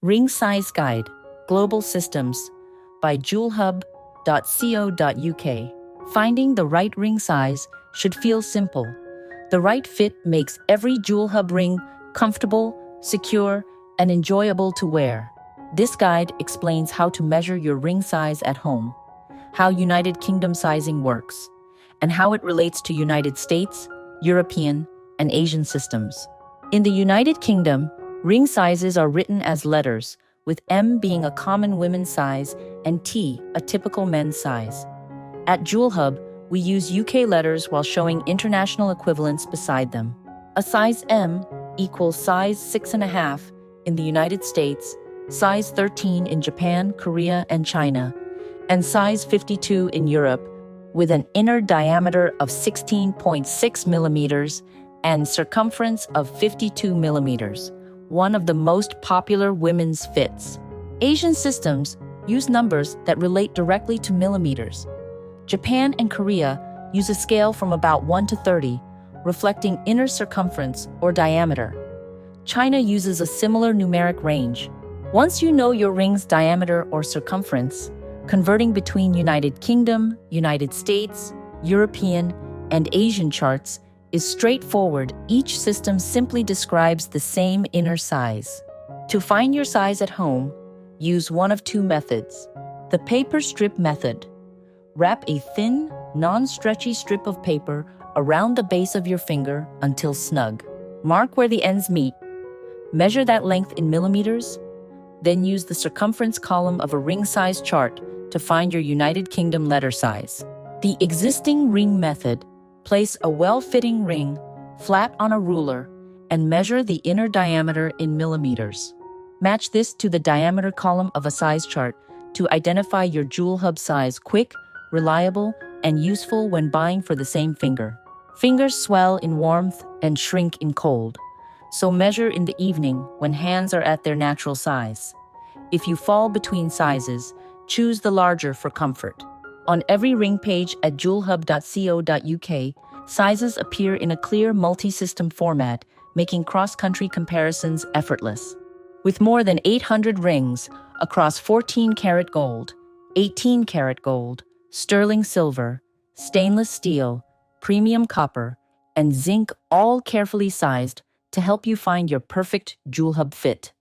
Ring Size Guide, Global Systems by JewelHub.co.uk. Finding the right ring size should feel simple. The right fit makes every JewelHub ring comfortable, secure, and enjoyable to wear. This guide explains how to measure your ring size at home, how United Kingdom sizing works, and how it relates to United States, European, and Asian systems. In the United Kingdom, ring sizes are written as letters, with M being a common women's size and T a typical men's size. At JewelHub, we use UK letters while showing international equivalents beside them. A size M equals size 6.5 in the United States, size 13 in Japan, Korea, and China, and size 52 in Europe, with an inner diameter of 16.6 millimeters and circumference of 52 millimeters, one of the most popular women's fits. Asian systems use numbers that relate directly to millimeters. Japan and Korea use a scale from about 1 to 30, reflecting inner circumference or diameter. China uses a similar numeric range. Once you know your ring's diameter or circumference, converting between United Kingdom, United States, European, and Asian charts is straightforward. Each system simply describes the same inner size. To find your size at home, use one of two methods. The paper strip method. Wrap a thin, non-stretchy strip of paper around the base of your finger until snug. Mark where the ends meet. Measure that length in millimeters. Then use the circumference column of a ring size chart to find your United Kingdom letter size. The existing ring method. Place a well-fitting ring flat on a ruler and measure the inner diameter in millimeters. Match this to the diameter column of a size chart to identify your JewelHub size. Quick, reliable, and useful when buying for the same finger. Fingers swell in warmth and shrink in cold, so measure in the evening when hands are at their natural size. If you fall between sizes, choose the larger for comfort. On every ring page at jewelhub.co.uk, sizes appear in a clear multi-system format, making cross-country comparisons effortless. With more than 800 rings across 14-karat gold, 18-karat gold, sterling silver, stainless steel, premium copper, and zinc, all carefully sized to help you find your perfect JewelHub fit.